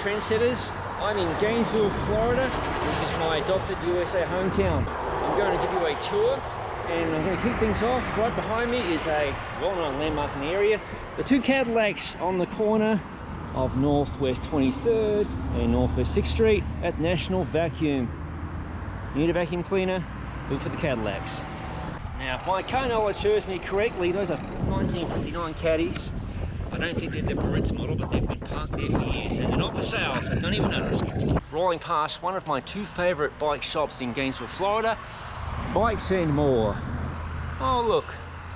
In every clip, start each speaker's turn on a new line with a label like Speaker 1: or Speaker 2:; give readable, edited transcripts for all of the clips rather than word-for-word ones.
Speaker 1: trendsetters. I'm in Gainesville, Florida, which is my adopted USA hometown. I'm going to give you a tour, and I'm going to kick things off. Right behind me is a well-known landmark in the area. The two Cadillacs on the corner of Northwest 23rd and Northwest 6th Street at National Vacuum. Need a vacuum cleaner? Look for the Cadillacs. Now, if my car knowledge serves me correctly, those are 1959 Caddies. I don't think they're the Barrett's model, but they've been parked there for years, and they're not for sale, so don't even ask. Rolling past one of my two favourite bike shops in Gainesville, Florida, Bikes and More. Oh look,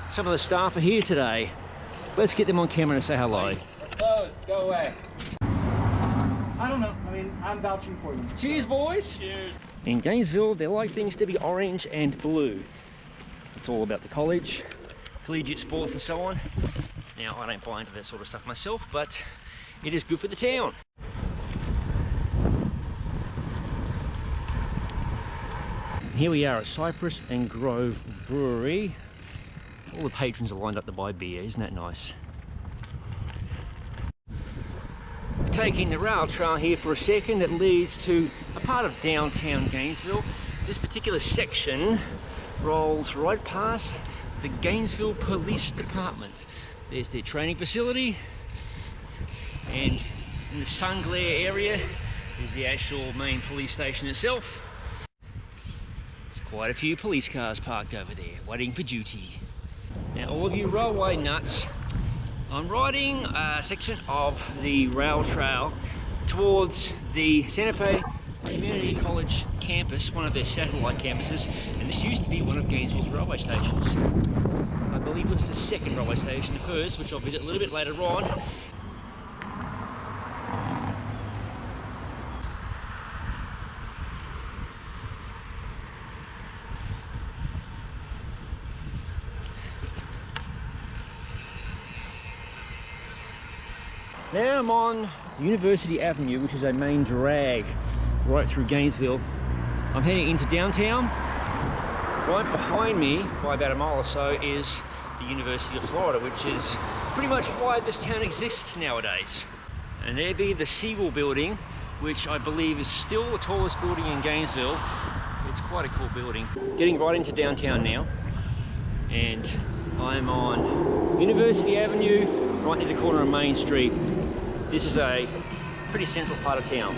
Speaker 1: some of the staff are here today. Let's get them on camera to say hello.
Speaker 2: We're closed, go away.
Speaker 3: I don't know, I mean, I'm vouching for you.
Speaker 1: Cheers, boys!
Speaker 2: Cheers.
Speaker 1: In Gainesville, they like things to be orange and blue. It's all about the college, collegiate sports and so on. Now, I don't buy into that sort of stuff myself, but it is good for the town. Here we are at Cypress and Grove Brewery. All the patrons are lined up to buy beer, isn't that nice? Taking the rail trail here for a second, that leads to a part of downtown Gainesville. This particular section rolls right past the Gainesville Police Department. There's their training facility, and in the sun glare area is the actual main police station itself. There's quite a few police cars parked over there, waiting for duty. Now, all of you railway nuts, I'm riding a section of the rail trail towards the Santa Fe Community College campus, one of their satellite campuses, and this used to be one of Gainesville's railway stations. I believe it's the second railway station, the first, which I'll visit a little bit later on. Now I'm on University Avenue, which is a main drag right through Gainesville. I'm heading into downtown. Right behind me, by about a mile or so, is the University of Florida, which is pretty much why this town exists nowadays. And there be the Siegel building, which I believe is still the tallest building in Gainesville. It's quite a cool building. Getting right into downtown now, and I'm on University Avenue, right near the corner of Main Street. This is a pretty central part of town.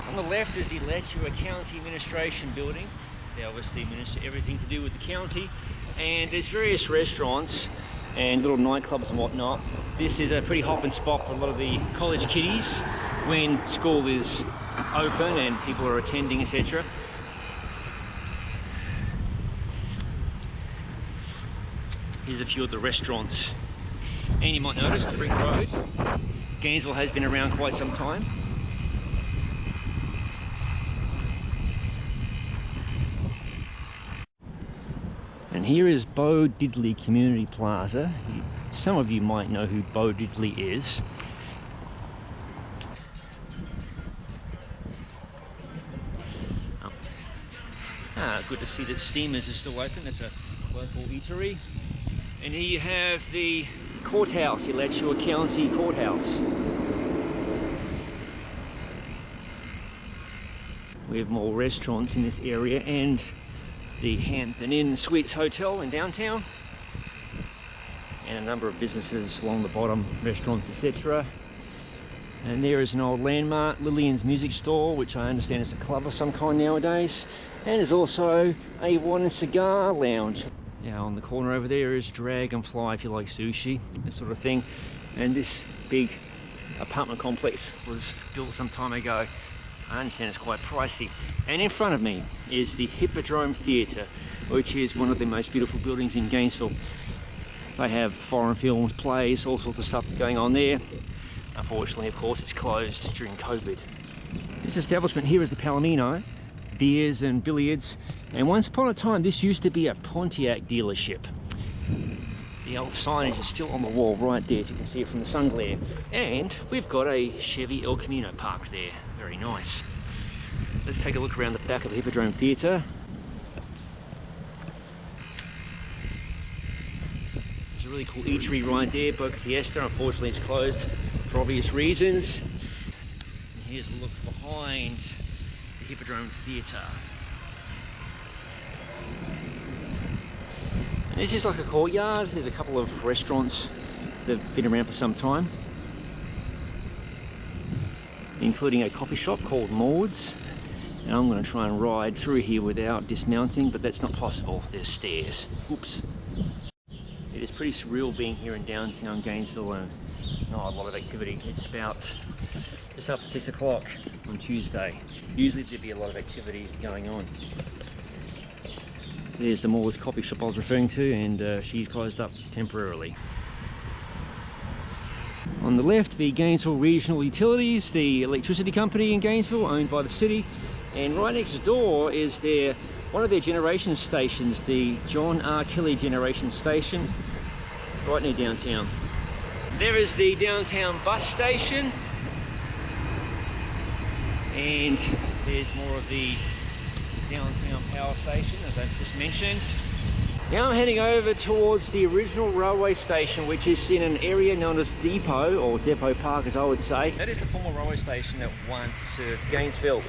Speaker 1: On the left is the Alachua County Administration Building. They obviously administer everything to do with the county, and there's various restaurants and little nightclubs and whatnot. This is a pretty hopping spot for a lot of the college kiddies when school is open and people are attending, etc. Here's a few of the restaurants, and you might notice the brick road. Gainesville has been around quite some time. And here is Bo Diddley Community Plaza. Some of you might know who Bo Diddley is. Good to see that Steamers is still open. It's a local eatery. And here you have the courthouse, the Alachua County Courthouse. We have more restaurants in this area, and the Hampton Inn Suites Hotel in downtown, and a number of businesses along the bottom, restaurants, etc. And there is an old landmark, Lillian's Music Store, which I understand is a club of some kind nowadays. And there's also a wine and cigar lounge. Now on the corner over there is Dragonfly, if you like sushi, that sort of thing. And this big apartment complex was built some time ago. I understand it's quite pricey. And in front of me is the Hippodrome Theatre, which is one of the most beautiful buildings in Gainesville. They have foreign films, plays, all sorts of stuff going on there. Unfortunately, of course, it's closed during COVID. This establishment here is the Palomino, beers and billiards. And once upon a time, this used to be a Pontiac dealership. The old signage is still on the wall right there, if you can see it from the sun glare. And we've got a Chevy El Camino parked there. Very nice. Let's take a look around the back of the Hippodrome Theatre. There's a really cool eatery right there, Boca Fiesta. Unfortunately, it's closed for obvious reasons. And here's a look behind the Hippodrome Theatre. And this is like a courtyard. There's a couple of restaurants that have been around for some time, including a coffee shop called Maud's. And I'm going to try and ride through here without dismounting, but that's not possible. There's stairs. Oops. It is pretty surreal being here in downtown Gainesville and not a lot of activity. It's about just after 6 o'clock on Tuesday. Usually there'd be a lot of activity going on. There's the Maud's coffee shop I was referring to, and she's closed up temporarily. On the left, the Gainesville Regional Utilities, the electricity company in Gainesville, owned by the city. And right next door is one of their generation stations, the John R. Kelly generation station, right near downtown. There is the downtown bus station, and there's more of the downtown power station, as I've just mentioned. Now I'm heading over towards the original railway station, which is in an area known as Depot, or Depot Park as I would say. That is the former railway station that once served Gainesville.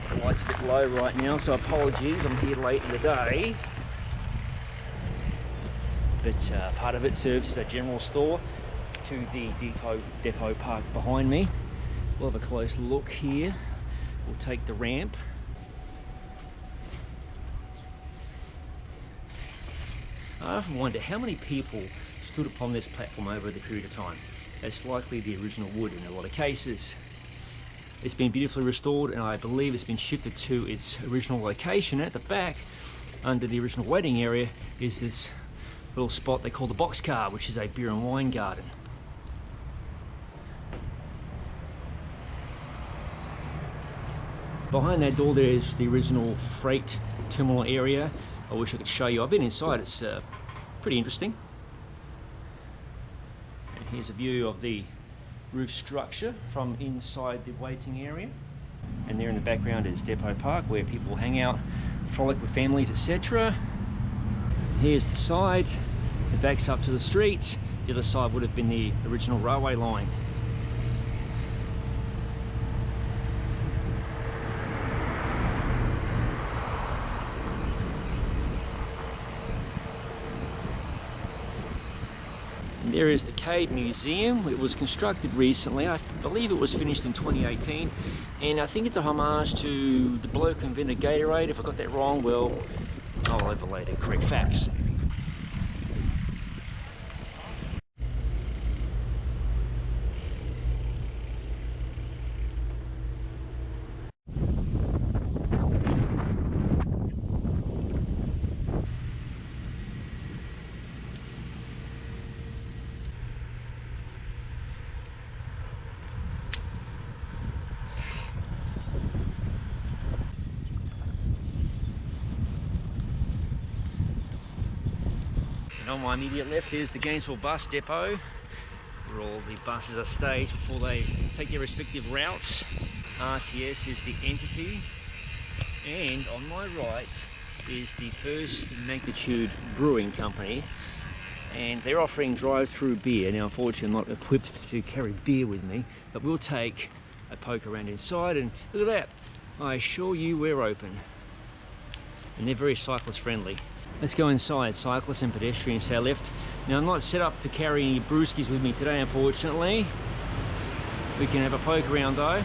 Speaker 1: The light's a bit low right now, so apologies, I'm here late in the day. But part of it serves as a general store to the Depot Park behind me. We'll have a close look here. We'll take the ramp. I often wonder how many people stood upon this platform over the period of time. That's likely the original wood in a lot of cases. It's been beautifully restored, and I believe it's been shifted to its original location. At the back, under the original waiting area, is this little spot they call the boxcar, which is a beer and wine garden. Behind that door there is the original freight terminal area. I wish I could show you. I've been inside. It's pretty interesting. And here's a view of the roof structure from inside the waiting area. And there in the background is Depot Park, where people hang out, frolic with families, etc. Here's the side. It backs up to the street. The other side would have been the original railway line. There is the Kite Museum. It was constructed recently. I believe it was finished in 2018, and I think it's a homage to the bloke who invented Gatorade. If I got that wrong, well, I'll overlay the correct facts. And on my immediate left is the Gainesville Bus Depot, where all the buses are staged before they take their respective routes. RTS is the entity, and on my right is the First Magnitude Brewing Company, and they're offering drive-through beer. Now unfortunately I'm not equipped to carry beer with me, but we'll take a poke around inside, and look at that, I assure you we're open. And they're very cyclist friendly. Let's go inside. Cyclists and pedestrians stay left. Now I'm not set up to carry any brewskis with me today, unfortunately. We can have a poke around though.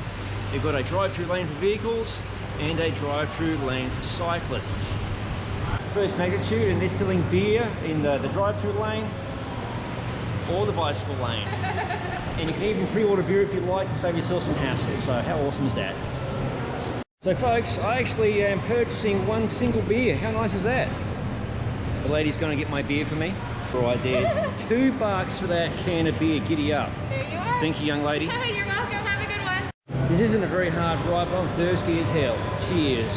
Speaker 1: They've got a drive-through lane for vehicles and a drive-through lane for cyclists. First Magnitude, and they're selling beer in the drive-through lane or the bicycle lane. And you can even pre-order beer if you like to save yourself some hassle. So how awesome is that? So folks, I actually am purchasing one single beer. How nice is that? The lady's going to get my beer for me. Right there, $2 for that can of beer. Giddy up.
Speaker 2: There you are.
Speaker 1: Thank you, young lady.
Speaker 2: You're welcome. Have a good one.
Speaker 1: This isn't a very hard ride, but I'm thirsty as hell. Cheers.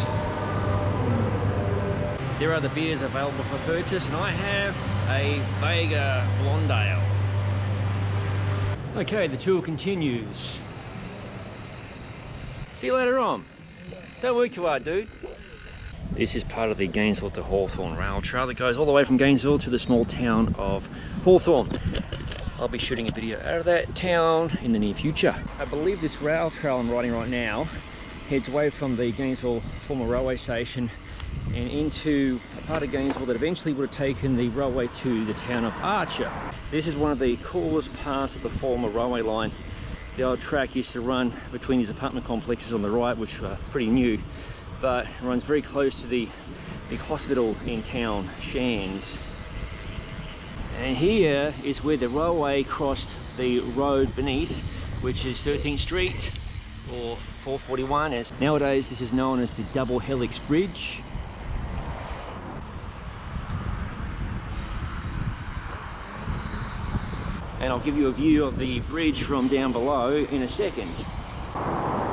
Speaker 1: There are the beers available for purchase, and I have a Vega Blonde Ale. Okay, the tour continues. See you later on. Don't work too hard, dude. This is part of the Gainesville to Hawthorne rail trail that goes all the way from Gainesville to the small town of Hawthorne. I'll be shooting a video out of that town in the near future. I believe this rail trail I'm riding right now heads away from the Gainesville former railway station and into a part of Gainesville that eventually would have taken the railway to the town of Archer. This is one of the coolest parts of the former railway line. The old track used to run between these apartment complexes on the right, which were pretty new, but it runs very close to the big hospital in town, Shands. And here is where the railway crossed the road beneath, which is 13th Street or 441. As nowadays this is known as the Double Helix Bridge. And I'll give you a view of the bridge from down below in a second.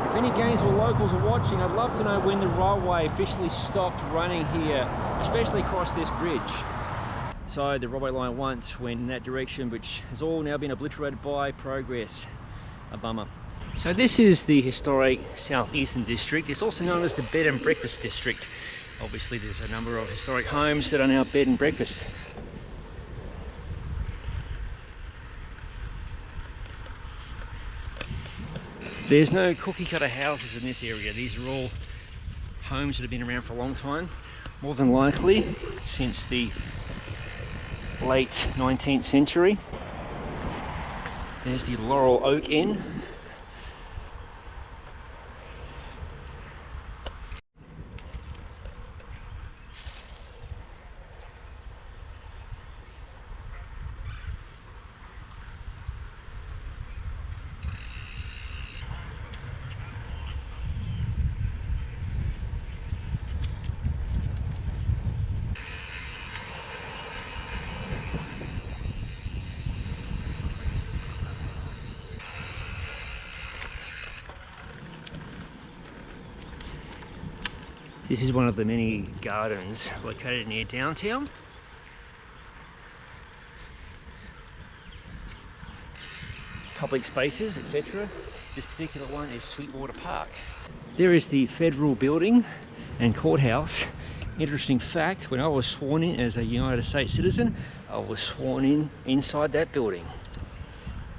Speaker 1: If any Gainesville locals are watching, I'd love to know when the railway officially stopped running here, especially across this bridge. So the railway line once went in that direction, which has all now been obliterated by progress. A bummer. So this is the historic Southeastern District. It's also known as the Bed and Breakfast District. Obviously there's a number of historic homes that are now bed and breakfast. There's no cookie cutter houses in this area. These are all homes that have been around for a long time, more than likely since the late 19th century. There's the Laurel Oak Inn. This is one of the many gardens located near downtown. Public spaces, etc. This particular one is Sweetwater Park. There is the federal building and courthouse. Interesting fact, when I was sworn in as a United States citizen, I was sworn in inside that building.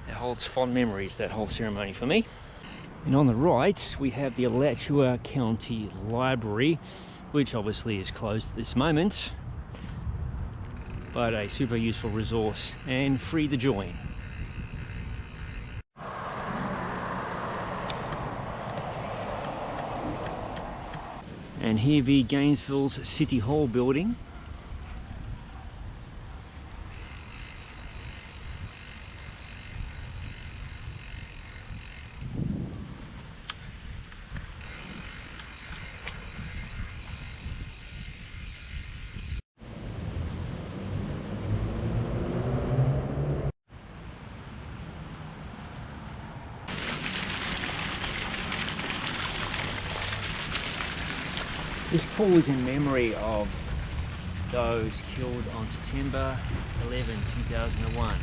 Speaker 1: It holds fond memories, that whole ceremony for me. And on the right, we have the Alachua County Library, which obviously is closed at this moment, but a super useful resource and free to join. And here be Gainesville's City Hall building. This pool is in memory of those killed on September 11, 2001.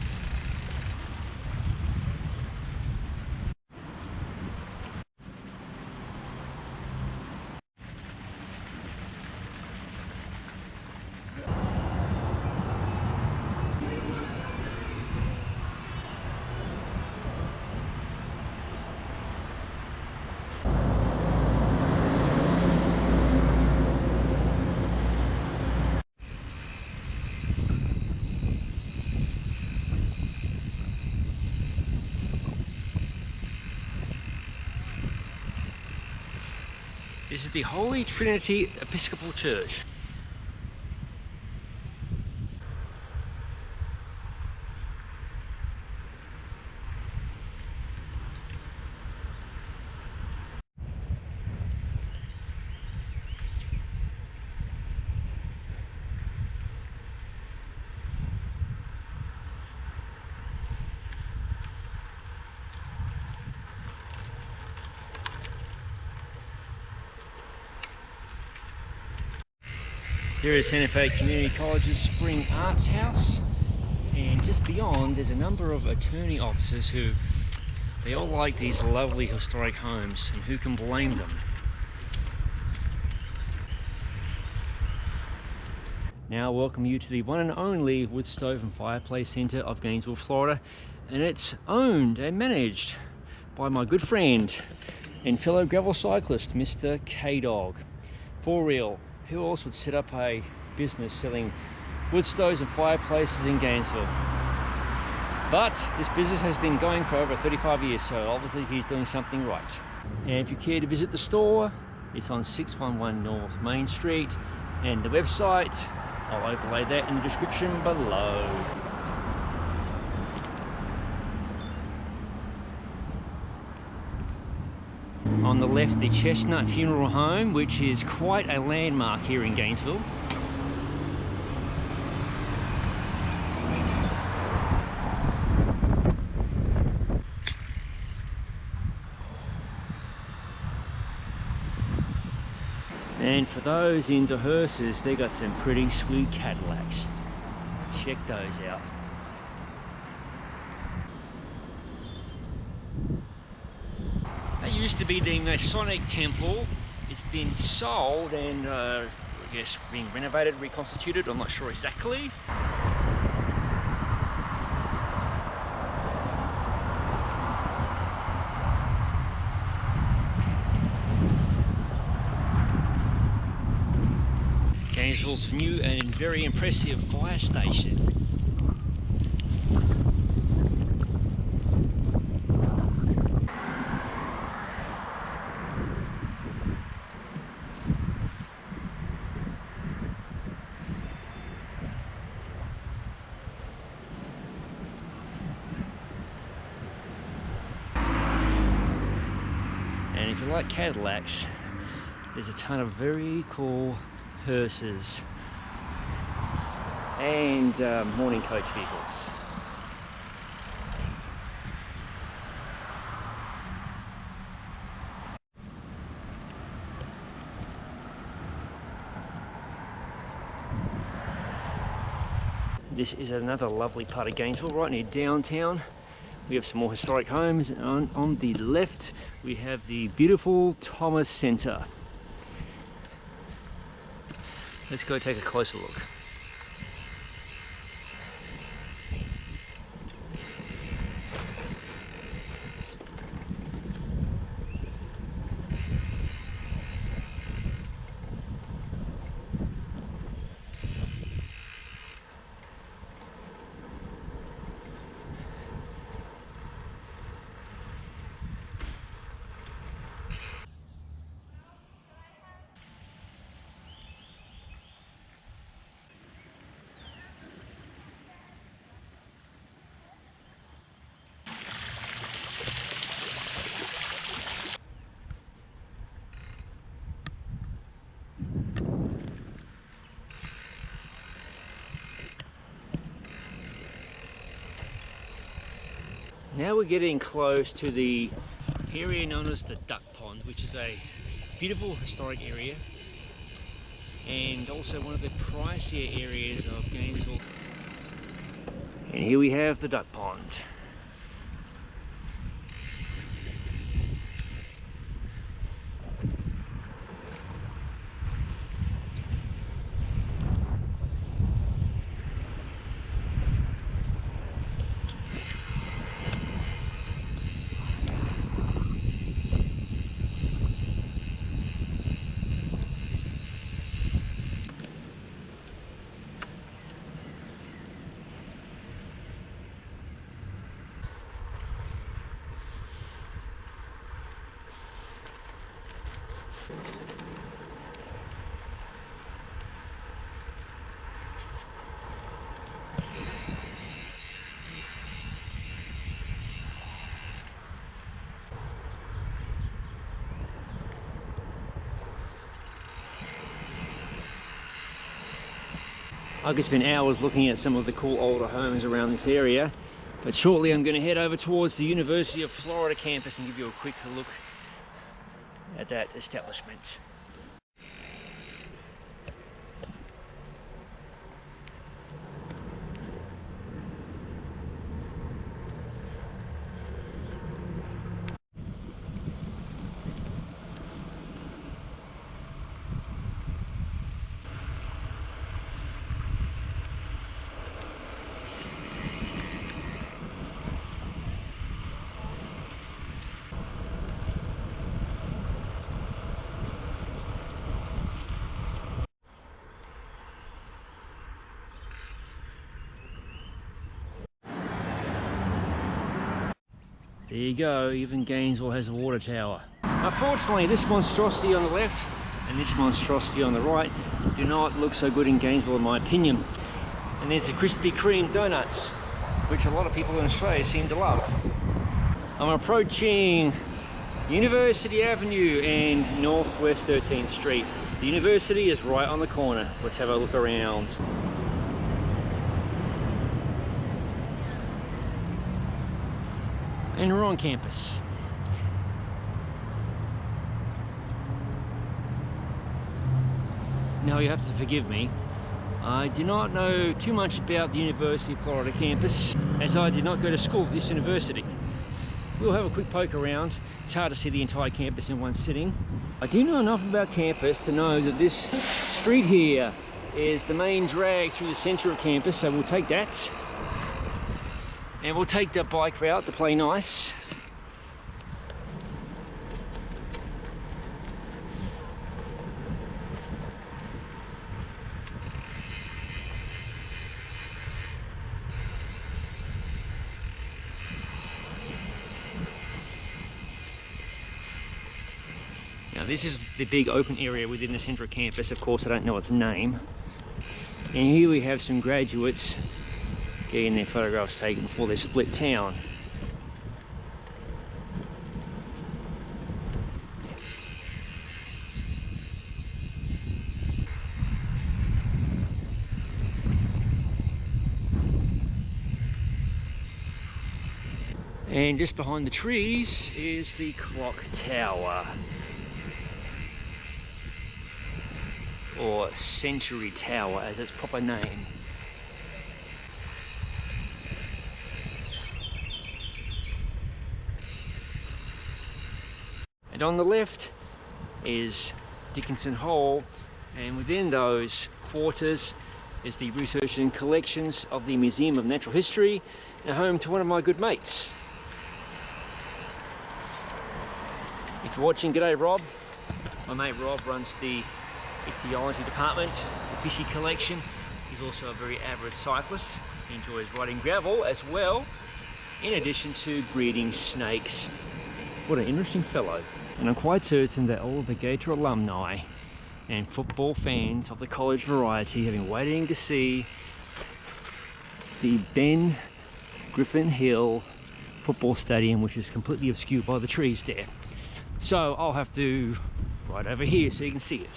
Speaker 1: This is the Holy Trinity Episcopal Church. There is Santa Fe Community College's Spring Arts House, and just beyond there's a number of attorney offices who, they all like these lovely historic homes, and who can blame them? Now welcome you to the one and only Wood Stove and Fireplace Centre of Gainesville, Florida, and it's owned and managed by my good friend and fellow gravel cyclist, Mr. K-Dog. For real, who else would set up a business selling wood stoves and fireplaces in Gainesville? But this business has been going for over 35 years, so obviously he's doing something right. And if you care to visit the store, it's on 611 North Main Street, and the website, I'll overlay that in the description below. On the left, the Chestnut Funeral Home, which is quite a landmark here in Gainesville. And for those into hearses, they got some pretty sweet Cadillacs. Check those out. That used to be the Masonic Temple. It's been sold and I guess being renovated, reconstituted, I'm not sure exactly. Gainesville's new and very impressive fire station. And if you like Cadillacs, there's a ton of very cool hearses and morning coach vehicles. This is another lovely part of Gainesville, right near downtown. We have some more historic homes. On the left, we have the beautiful Thomas Center. Let's go take a closer look. Now we're getting close to the area known as the Duck Pond, which is a beautiful historic area and also one of the pricier areas of Gainesville. And here we have the Duck Pond. I could spend hours looking at some of the cool older homes around this area, but shortly I'm going to head over towards the University of Florida campus and give you a quick look at that establishment. There you go, even Gainesville has a water tower. Unfortunately, this monstrosity on the left and this monstrosity on the right do not look so good in Gainesville in my opinion. And there's the Krispy Kreme donuts, which a lot of people in Australia seem to love. I'm approaching University Avenue and Northwest 13th Street. The university is right on the corner. Let's have a look around. And we're on campus. Now you have to forgive me. I do not know too much about the University of Florida campus, as I did not go to school at this university. We'll have a quick poke around. It's hard to see the entire campus in one sitting. I do know enough about campus to know that this street here is the main drag through the center of campus, so we'll take that. And we'll take the bike route to play nice. Now this is the big open area within the central campus. Of course I don't know its name. And here we have some graduates getting their photographs taken before they split town. And just behind the trees is the clock tower, or Century Tower as its proper name. And on the left is Dickinson Hall, and within those quarters is the research and collections of the Museum of Natural History, and home to one of my good mates. If you're watching, g'day Rob. My mate Rob runs the ichthyology department, the fishy collection. He's also a very avid cyclist. He enjoys riding gravel as well, in addition to breeding snakes. What an interesting fellow. And I'm quite certain that all of the Gator alumni and football fans of the college variety have been waiting to see the Ben Griffin Hill football stadium, which is completely obscured by the trees there. So I'll have to ride over here so you can see it.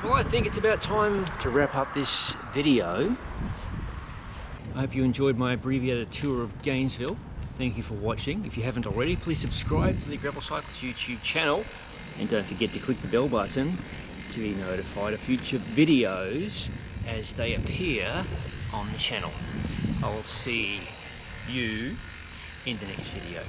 Speaker 1: Well, I think it's about time to wrap up this video. I hope you enjoyed my abbreviated tour of Gainesville. Thank you for watching. If you haven't already, please subscribe to the Gravel Cyclist YouTube channel, and don't forget to click the bell button to be notified of future videos as they appear on the channel. I'll see you in the next video.